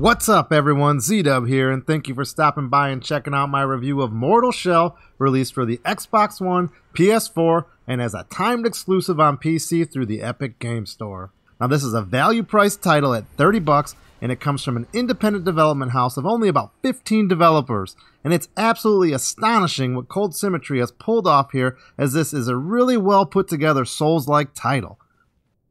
What's up everyone, Z-Dub here, and thank you for stopping by and checking out my review of Mortal Shell, released for the Xbox One, PS4, and as a timed exclusive on PC through the Epic Game Store. Now this is a value price title at $30, and it comes from an independent development house of only about 15 developers, and it's absolutely astonishing what Cold Symmetry has pulled off here, as this is a really well put together Souls-like title.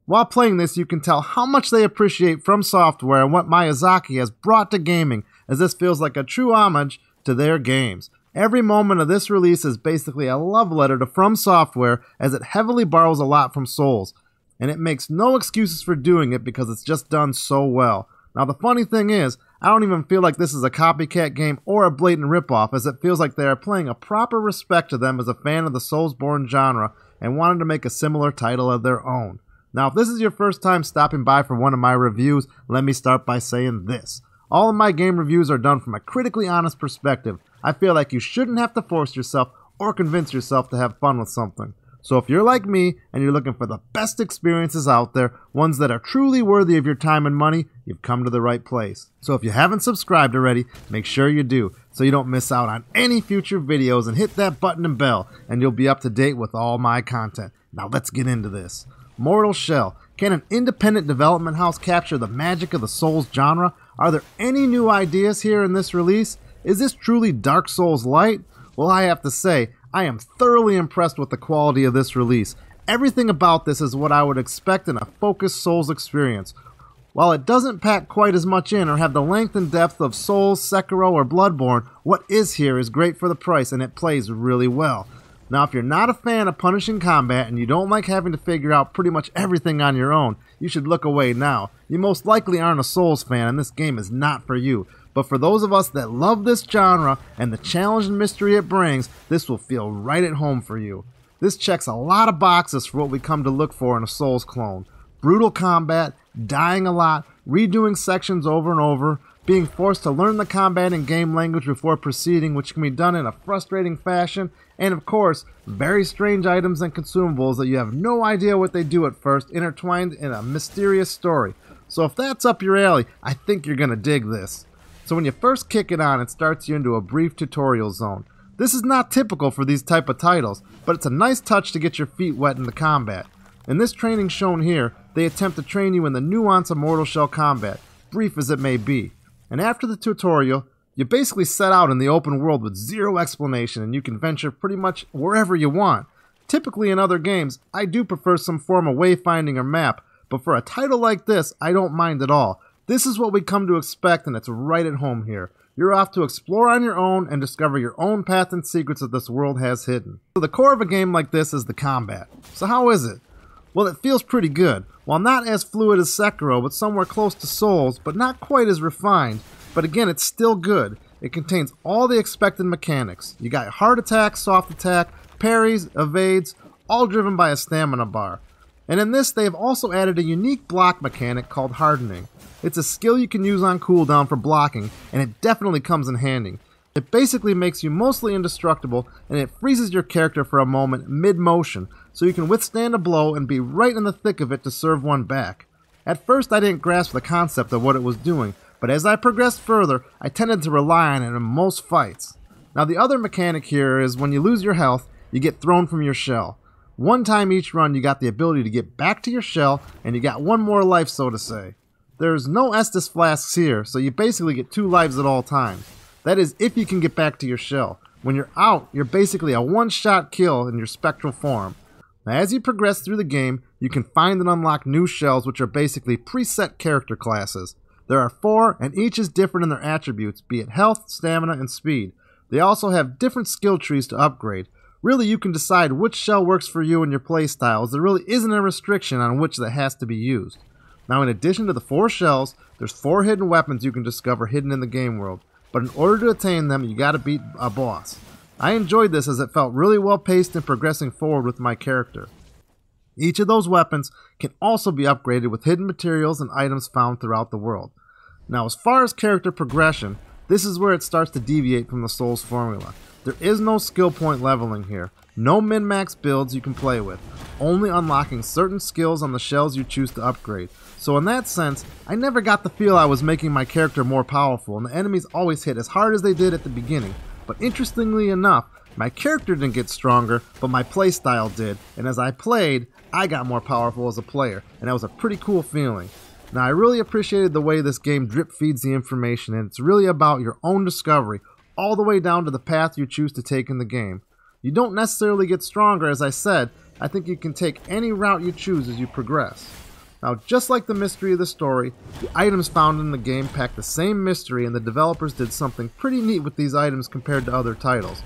While playing this, you can tell how much they appreciate From Software and what Miyazaki has brought to gaming, as this feels like a true homage to their games. Every moment of this release is basically a love letter to From Software, as it heavily borrows a lot from Souls, and it makes no excuses for doing it because it's just done so well. Now the funny thing is, I don't even feel like this is a copycat game or a blatant ripoff, as it feels like they are paying a proper respect to them as a fan of the SoulsBorne genre and wanted to make a similar title of their own. Now, if this is your first time stopping by for one of my reviews, let me start by saying this. All of my game reviews are done from a critically honest perspective. I feel like you shouldn't have to force yourself or convince yourself to have fun with something. So if you're like me and you're looking for the best experiences out there, ones that are truly worthy of your time and money, you've come to the right place. So if you haven't subscribed already, make sure you do, so you don't miss out on any future videos, and hit that button and bell, and you'll be up to date with all my content. Now let's get into this. Mortal Shell. Can an independent development house capture the magic of the Souls genre? Are there any new ideas here in this release? Is this truly Dark Souls light? Well, I have to say, I am thoroughly impressed with the quality of this release. Everything about this is what I would expect in a focused Souls experience. While it doesn't pack quite as much in or have the length and depth of Souls, Sekiro, or Bloodborne, what is here is great for the price, and it plays really well. Now, if you're not a fan of punishing combat and you don't like having to figure out pretty much everything on your own, you should look away now. You most likely aren't a Souls fan, and this game is not for you. But for those of us that love this genre and the challenge and mystery it brings, this will feel right at home for you. This checks a lot of boxes for what we come to look for in a Souls clone. Brutal combat, dying a lot, redoing sections over and over, being forced to learn the combat and game language before proceeding, which can be done in a frustrating fashion, and of course, very strange items and consumables that you have no idea what they do at first, intertwined in a mysterious story. So if that's up your alley, I think you're gonna dig this. So when you first kick it on, it starts you into a brief tutorial zone. This is not typical for these type of titles, but it's a nice touch to get your feet wet in the combat. In this training shown here, they attempt to train you in the nuance of Mortal Shell combat, brief as it may be. And after the tutorial, you basically set out in the open world with zero explanation, and you can venture pretty much wherever you want. Typically in other games, I do prefer some form of wayfinding or map, but for a title like this, I don't mind at all. This is what we come to expect, and it's right at home here. You're off to explore on your own and discover your own path and secrets that this world has hidden. So the core of a game like this is the combat. So how is it? Well, it feels pretty good. While not as fluid as Sekiro, but somewhere close to Souls, but not quite as refined. But again, it's still good. It contains all the expected mechanics. You got hard attack, soft attack, parries, evades, all driven by a stamina bar. And in this, they have also added a unique block mechanic called hardening. It's a skill you can use on cooldown for blocking, and it definitely comes in handy. It basically makes you mostly indestructible, and it freezes your character for a moment mid-motion, so you can withstand a blow and be right in the thick of it to serve one back. At first I didn't grasp the concept of what it was doing, but as I progressed further, I tended to rely on it in most fights. Now the other mechanic here is when you lose your health, you get thrown from your shell. One time each run you got the ability to get back to your shell, and you got one more life, so to say. There's no Estus flasks here, so you basically get 2 lives at all times. That is if you can get back to your shell. When you're out, you're basically a one-shot kill in your spectral form. Now as you progress through the game, you can find and unlock new shells, which are basically preset character classes. There are 4, and each is different in their attributes, be it health, stamina, and speed. They also have different skill trees to upgrade. Really, you can decide which shell works for you and your playstyles. There really isn't a restriction on which that has to be used. Now in addition to the 4 shells, there's 4 hidden weapons you can discover hidden in the game world. But in order to attain them, you gotta beat a boss. I enjoyed this as it felt really well paced and progressing forward with my character. Each of those weapons can also be upgraded with hidden materials and items found throughout the world. Now as far as character progression, this is where it starts to deviate from the Souls formula. There is no skill point leveling here, no min-max builds you can play with, only unlocking certain skills on the shells you choose to upgrade. So in that sense, I never got the feel I was making my character more powerful, and the enemies always hit as hard as they did at the beginning. But interestingly enough, my character didn't get stronger, but my playstyle did, and as I played, I got more powerful as a player, and that was a pretty cool feeling. Now, I really appreciated the way this game drip feeds the information, and it's really about your own discovery, all the way down to the path you choose to take in the game. You don't necessarily get stronger, as I said. I think you can take any route you choose as you progress. Now, just like the mystery of the story, the items found in the game pack the same mystery, and the developers did something pretty neat with these items compared to other titles.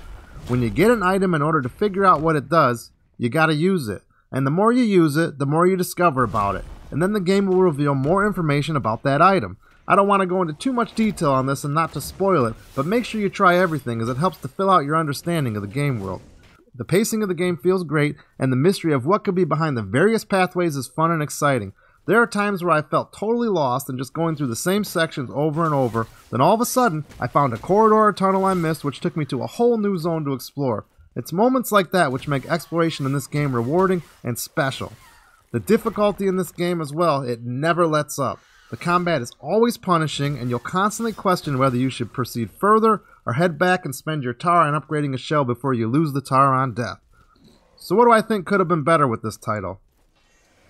When you get an item, in order to figure out what it does, you gotta use it. And the more you use it, the more you discover about it. And then the game will reveal more information about that item. I don't want to go into too much detail on this and not to spoil it, but make sure you try everything as it helps to fill out your understanding of the game world. The pacing of the game feels great, and the mystery of what could be behind the various pathways is fun and exciting. There are times where I felt totally lost and just going through the same sections over and over, then all of a sudden, I found a corridor or tunnel I missed which took me to a whole new zone to explore. It's moments like that which make exploration in this game rewarding and special. The difficulty in this game as well, it never lets up. The combat is always punishing, and you'll constantly question whether you should proceed further or head back and spend your tar on upgrading a shell before you lose the tar on death. So what do I think could have been better with this title?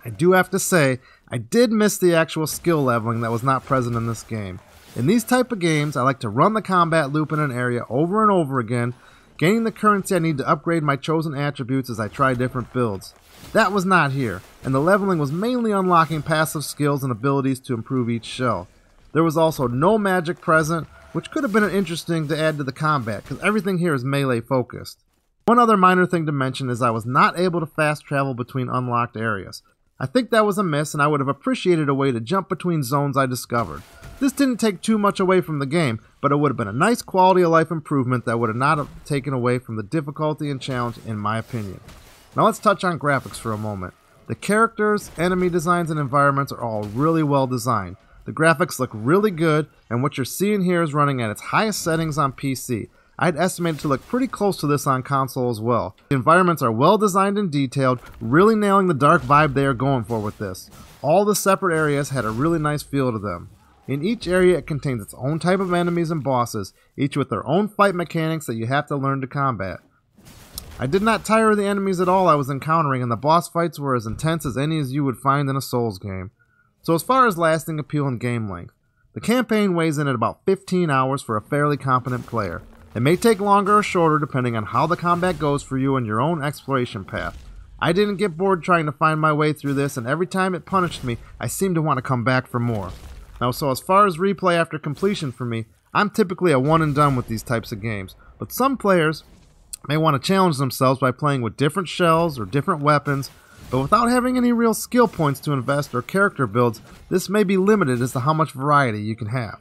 I do have to say, I did miss the actual skill leveling that was not present in this game. In these type of games, I like to run the combat loop in an area over and over again, gaining the currency I need to upgrade my chosen attributes as I try different builds. That was not here, and the leveling was mainly unlocking passive skills and abilities to improve each shell. There was also no magic present, which could have been interesting to add to the combat, because everything here is melee focused. One other minor thing to mention is I was not able to fast travel between unlocked areas. I think that was a miss, and I would have appreciated a way to jump between zones I discovered. This didn't take too much away from the game, but it would have been a nice quality of life improvement that would have not taken away from the difficulty and challenge in my opinion. Now let's touch on graphics for a moment. The characters, enemy designs, and environments are all really well designed. The graphics look really good, and what you're seeing here is running at its highest settings on PC. I'd estimate it to look pretty close to this on console as well. The environments are well designed and detailed, really nailing the dark vibe they are going for with this. All the separate areas had a really nice feel to them. In each area it contains its own type of enemies and bosses, each with their own fight mechanics that you have to learn to combat. I did not tire of the enemies at all I was encountering, and the boss fights were as intense as any as you would find in a Souls game. So as far as lasting appeal and game length, the campaign weighs in at about 15 hours for a fairly competent player. It may take longer or shorter depending on how the combat goes for you and your own exploration path. I didn't get bored trying to find my way through this, and every time it punished me, I seemed to want to come back for more. Now, so as far as replay after completion for me, I'm typically a one and done with these types of games, but some players may want to challenge themselves by playing with different shells or different weapons, but without having any real skill points to invest or character builds, this may be limited as to how much variety you can have.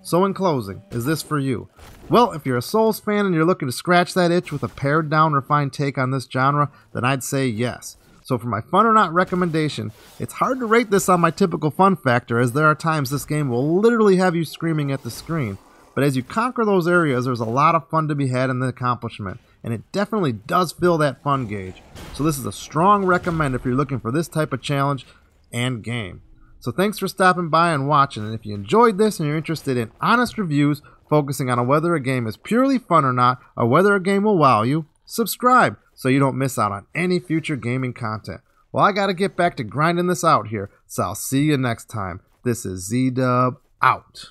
So in closing, is this for you? Well, if you're a Souls fan and you're looking to scratch that itch with a pared down, refined take on this genre, then I'd say yes. So for my fun or not recommendation, it's hard to rate this on my typical fun factor, as there are times this game will literally have you screaming at the screen. But as you conquer those areas, there's a lot of fun to be had in the accomplishment, and it definitely does fill that fun gauge. So this is a strong recommend if you're looking for this type of challenge and game. So thanks for stopping by and watching, and if you enjoyed this and you're interested in honest reviews focusing on whether a game is purely fun or not, or whether a game will wow you, subscribe so you don't miss out on any future gaming content. Well, I gotta get back to grinding this out here, so I'll see you next time. This is Z-Dub out.